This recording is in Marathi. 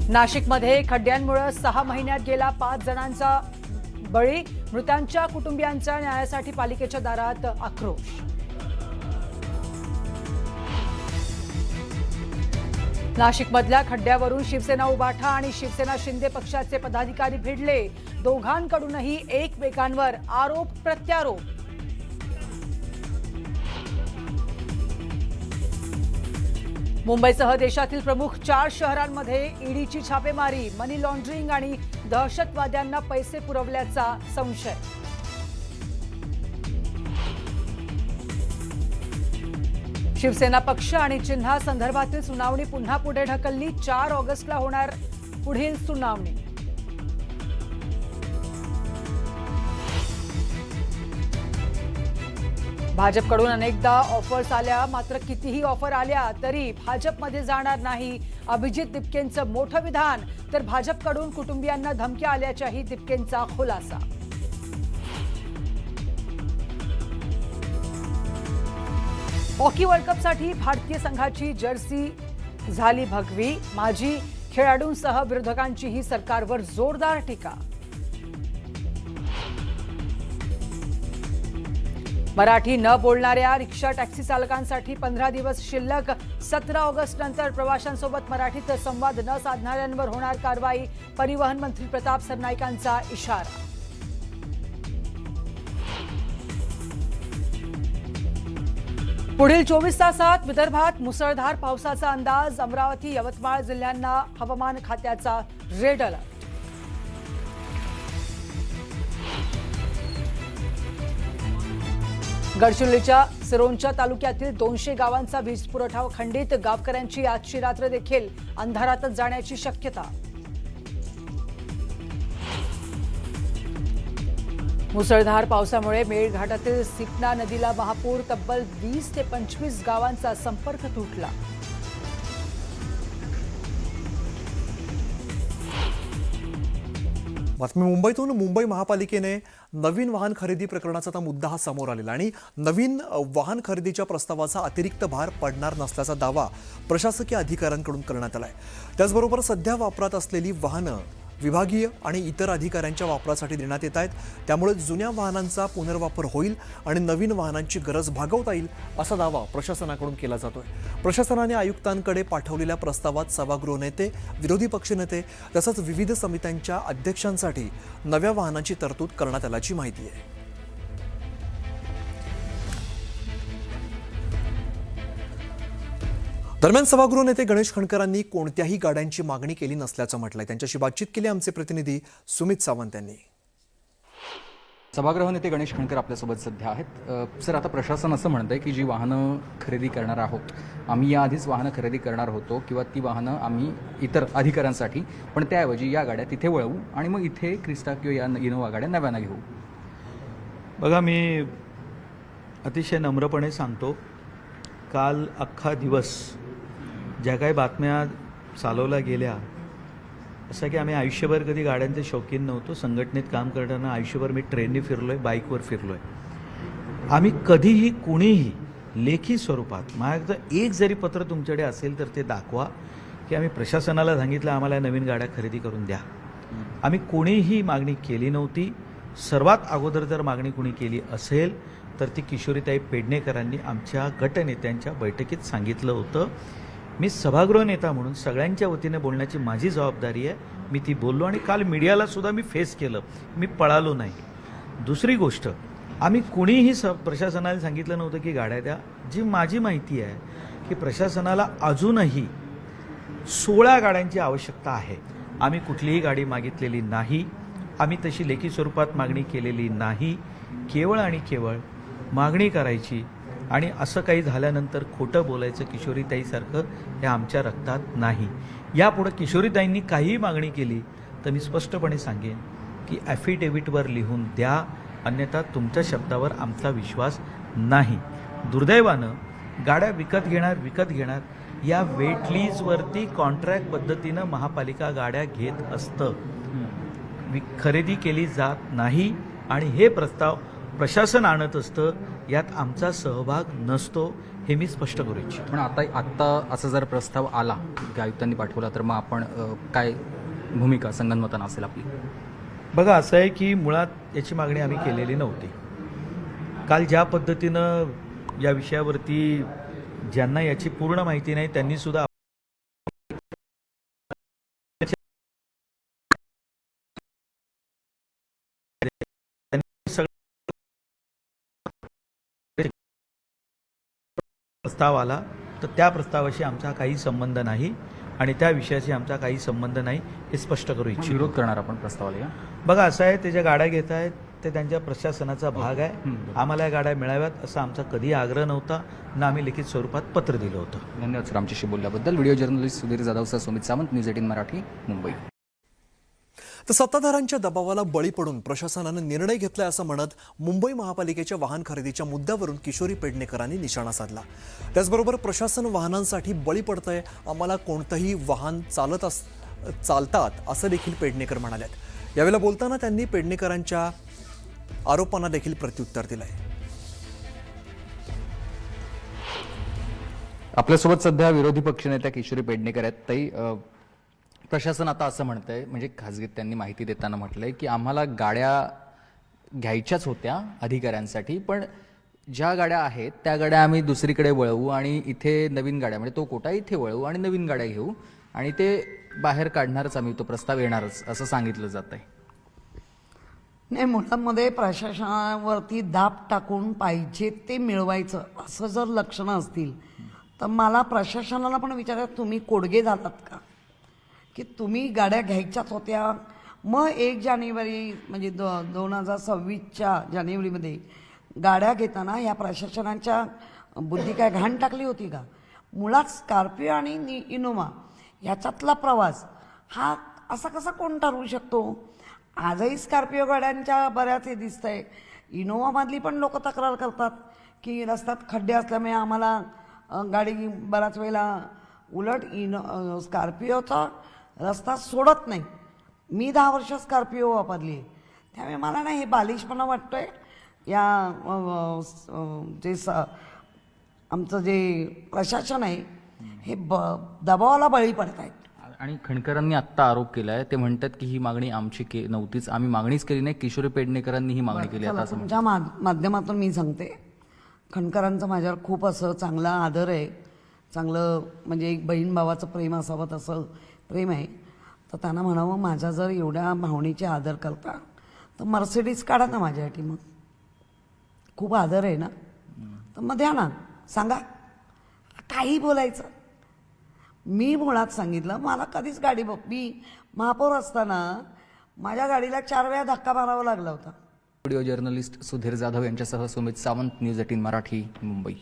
नाशिकमध्ये खड्ड्यांमुळे 6 महिन्यात गेला 5 जणांचा बळी। मृतांच्या कुटुंबियांच्या न्यायासाठी पालिकेच्या दारात आक्रोश। नाशिकमधल्या खड्ड्यावरून शिवसेना उबाठा आणि शिवसेना शिंदे पक्षाचे पदाधिकारी भिडले। दोघांकडूनही एकमेकांवर आरोप प्रत्यारोप। मुंबईसह देशातील प्रमुख 4 शहरांमध्ये ईडीची छापेमारी। मनी लॉन्ड्रिंग आणि दहशतवाद्यांना पैसे पुरवल्याचा संशय। शिवसेना पक्ष आणि चिन्हासंदर्भातील सुनावणी पुन्हा पुढे ढकलली। 4 ऑगस्टला होणार पुढील सुनावणी। भाजपकडून अनेकदा ऑफर्स आल्या, मात्र कितीही ऑफर आल्या तरी भाजपमध्ये जाणार नाही। अभिजित दिपकेंचं मोठं विधान, तर भाजपकडून कुटुंबियांना धमक्या आल्याच्याही दिपकेंचा खुलासा। हॉकी वर्ल्ड कपसाठी भारतीय संघाची जर्सी झाली भगवी। माजी खेळाडूंसह विरोधकांचीही सरकारवर जोरदार टीका। मराठी न बोलणाऱ्या रिक्षा टॅक्सी चालकांसाठी 15 दिवस शिल्लक। 17 ऑगस्ट नंतर प्रवाशांसोबत मराठीत संवाद न साधणाऱ्यांवर होणार कारवाई। परिवहन मंत्री प्रताप सरनाईकांचा इशारा। पुढील 24 तासात विदर्भात मुसळधार पावसाचा अंदाज। अमरावती यवतमाळ जिल्ह्यांना हवामान खात्याचा रेड अलर्ट। गडचिरोलीच्या सिरोंचा तालुक्यातील 200 गावांचा वीज पुरवठा खंडित। गावकऱ्यांची आजची रात्र देखील अंधारातच जाण्याची शक्यता। मुसळधार पावसामुळे मेळघाटातील सिपना नदीला महापूर। तब्बल 20 ते 25 गावांचा संपर्क तुटला। बातमी मुंबईतून। मुंबई महापालिकेने नवीन वाहन खरेदी प्रकरणाचा आता मुद्दा हा समोर आलेला आणि नवीन वाहन खरेदीच्या प्रस्तावाचा अतिरिक्त भार पडणार नसल्याचा दावा प्रशासकीय अधिकाऱ्यांकडून करण्यात आलाय। त्याचबरोबर सध्या वापरात असलेली वाहनं विभागीय आणि इतर अधिकाऱ्यांच्या वापरासाठी देण्यात येत आहेत। त्यामुळे जुन्या वाहनांचा पुनर्वापर होईल आणि नवीन वाहनांची गरज भागवता येईल असा दावा प्रशासनाकडून केला जातोय। प्रशासनाने आयुक्तांकडे पाठवलेल्या प्रस्तावात सभागृह नेते, विरोधी पक्षनेते तसंच विविध समित्यांच्या अध्यक्षांसाठी नव्या वाहनांची तरतूद करण्यात आल्याची माहिती आहे। दरम्यान सभागृह नेते गणेश खंडकरांनी कोणत्याही गाड्यांची मागणी केली नसल्याचं म्हटलंय। त्यांच्याशी बातचीत केली आमचे प्रतिनिधी सुमित सावंत यांनी। सभागृह नेते गणेश खंडकर आपल्यासोबत सध्या आहेत। सर, आता प्रशासन असं म्हणतंय की जी वाहनं खरेदी करणार आहोत, आम्ही याआधीच वाहनं खरेदी करणार होतो किंवा ती वाहनं आम्ही इतर अधिकाऱ्यांसाठी, पण त्याऐवजी या गाड्या तिथे वळवू आणि मग इथे क्रिस्टा किंवा या इनोवा गाड्या नव्यानं घेऊ। बघा, मी अतिशय नम्रपणे सांगतो, काल अख्खा दिवस ज्या काही बातम्या चालवल्या गेल्या, असं की आम्ही आयुष्यभर कधी गाड्यांचे शौकीन नव्हतो। संघटनेत काम करताना आयुष्यभर मी ट्रेनने फिरलो आहे, बाईकवर फिरलो आहे। आम्ही कधीही कुणीही लेखी स्वरूपात माझ्याकडं एक जरी पत्र तुमच्याकडे असेल तर ते दाखवा की आम्ही प्रशासनाला सांगितलं आम्हाला नवीन गाड्या खरेदी करून द्या। आम्ही कोणीही मागणी केली नव्हती। सर्वात अगोदर जर मागणी कोणी केली असेल तर ती किशोरीताई पेडणेकरांनी आमच्या गटनेत्यांच्या बैठकीत सांगितलं होतं। मी सभागृह नेता म्हणून सगळ्यांच्या वतीने बोलण्याची माझी जबाबदारी आहे। मी ती बोललो आणि काल मीडियाला सुद्धा मी फेस केलं, मी पळालो नाही। दुसरी गोष्ट, आम्ही कुणीही प्रशासनाला सांगितलं नव्हतं की गाड्या द्या। जी माझी माहिती आहे की प्रशासनाला अजूनही 16 गाड्यांची आवश्यकता आहे। आम्ही कुठलीही गाडी मागितलेली नाही, आम्ही तशी लेखी स्वरूपात मागणी केलेली नाही। केवळ आणि केवळ मागणी करायची आणि असं काही झाल्यानंतर खोटं बोलायचं किशोरीताईसारखं हे आमच्या रक्तात नाही। यापुढं किशोरीताईंनी काहीही मागणी केली तर मी स्पष्टपणे सांगेन की ॲफिडेव्हिटवर लिहून द्या, अन्यथा तुमच्या शब्दावर आमचा विश्वास नाही। दुर्दैवानं गाड्या विकत घेणार या वेट लीजवरती कॉन्ट्रॅक्ट पद्धतीनं महापालिका गाड्या घेत असतं, खरेदी केली जात नाही। आणि हे प्रस्ताव प्रशासन आणत असतं, यात आमचा सहभाग नसतो, हे मी स्पष्ट करू इच्छितो. पण आत्ता असा जर प्रस्ताव आला की आयुक्तांनी पाठवला तर मग आपण काय भूमिका संगनमतानं असेल आपली? बघा, असं आहे की मुळात याची मागणी आम्ही केलेली नव्हती. काल ज्या पद्धतीनं या विषयावरती ज्यांना याची पूर्ण माहिती नाही त्यांनी सुद्धा प्रस्ताव आला, तर त्या प्रस्तावाशी आमचा काही संबंध नाही आणि त्या विषयाशी आमचा काही संबंध नाही, हे स्पष्ट करू इच्छितो. विरोध करणार आपण प्रस्तावाला या? बघा, असं आहे, ते ज्या गाड्या घेत आहेत ते त्यांच्या प्रशासनाचा भाग आहे. आम्हाला या गाड्या मिळाव्यात असा आमचा कधी आग्रह नव्हता ना आम्ही लिखित स्वरूपात पत्र दिलं होतं. धन्यवाद सर आमच्याशी बोलल्याबद्दल. Video journalist Sudhir Jadhav sir, Sumit Sawant, news 18 Marathi, Mumbai. तर सत्ताधाऱ्यांच्या दबावाला बळी पडून प्रशासनानं निर्णय घेतलाय असं म्हणत मुंबई महापालिकेच्या वाहन खरेदीच्या मुद्द्यावरून किशोरी पेडणेकरांनी निशाणा साधला. त्याचबरोबर प्रशासन वाहनांसाठी बळी पडतंय, आम्हाला कोणतंही वाहन चालतात असं देखील पेडणेकर म्हणाल्यात. यावेळेला बोलताना त्यांनी पेडणेकरांच्या आरोपांना देखील प्रत्युत्तर दिलंय. आपल्यासोबत सध्या विरोधी पक्षनेत्या किशोरी पेडणेकर आहेत. ताई, प्रशासन आता असं म्हणतंय, म्हणजे खासगीत त्यांनी माहिती देताना म्हटलंय की आम्हाला गाड्या घ्यायच्याच होत्या अधिकाऱ्यांसाठी, पण ज्या गाड्या आहेत त्या गाड्या आम्ही दुसरीकडे वळवू आणि इथे नवीन गाड्या, म्हणजे तो कोटा इथे वळवू आणि नवीन गाड्या घेऊ आणि ते बाहेर काढणारच आम्ही, तो प्रस्ताव येणारच असं सांगितलं जात आहे. नाही, मुळामध्ये प्रशासनावरती दाब टाकून पाहिजे ते मिळवायचं असं जर लक्षणं असतील तर मला प्रशासनाला पण विचारा, तुम्ही कोडगे झालात का की तुम्ही गाड्या घ्यायच्याच होत्या? मग 1 जानेवारी म्हणजे 2026च्या जानेवारीमध्ये गाड्या घेताना या प्रशासनाच्या बुद्धी काय घाण टाकली होती का? मुळात स्कॉर्पिओ आणि इनोव्हा ह्याच्यातला प्रवास हा असा कसा कोण ठरवू शकतो? आजही स्कॉर्पिओ गाड्यांच्या बऱ्याच हे दिसतंय. इनोव्हामधली पण लोक तक्रार करतात की रस्त्यात खड्डे असल्यामुळे आम्हाला गाडी बऱ्याच वेळेला, उलट स्कॉर्पिओचा रस्ता सोडत नाही. मी 10 वर्ष स्कॉर्पिओ वापरली आहे, त्यामुळे मला नाही हे बालिशपणा वाटतोय. या जे आमचं जे प्रशासन आहे हे दबावाला बळी पडत आहेत. आणि खणकरांनी आत्ता आरोप केलाय, ते म्हणतात की ही मागणी आमची नव्हतीच, आम्ही मागणीच केली नाही, किशोरी पेडणेकरांनी ही मागणी केली. आता असं तुमच्या माध्यमातून मी सांगते, खणकरांचं माझ्यावर खूप असं चांगला आदर आहे, चांगलं म्हणजे एक बहीण भावाचं प्रेम असावं तसं प्रेम आहे. तर त्यांना म्हणावं, माझा जर एवढ्या भावनेचे आदर करता तर मर्सिडीज काढा ना माझ्यासाठी. मग खूप आदर आहे ना, तर मग द्या ना, सांगा, काही बोलायचं. मी मुळात सांगितलं, मला कधीच गाडी, मी महापौर असताना माझ्या गाडीला 4 वेळा धक्का मारावा लागला होता. व्हिडिओ जर्नलिस्ट सुधीर जाधव यांच्यासह सुमित सावंत, न्यूज 18 मराठी, मुंबई.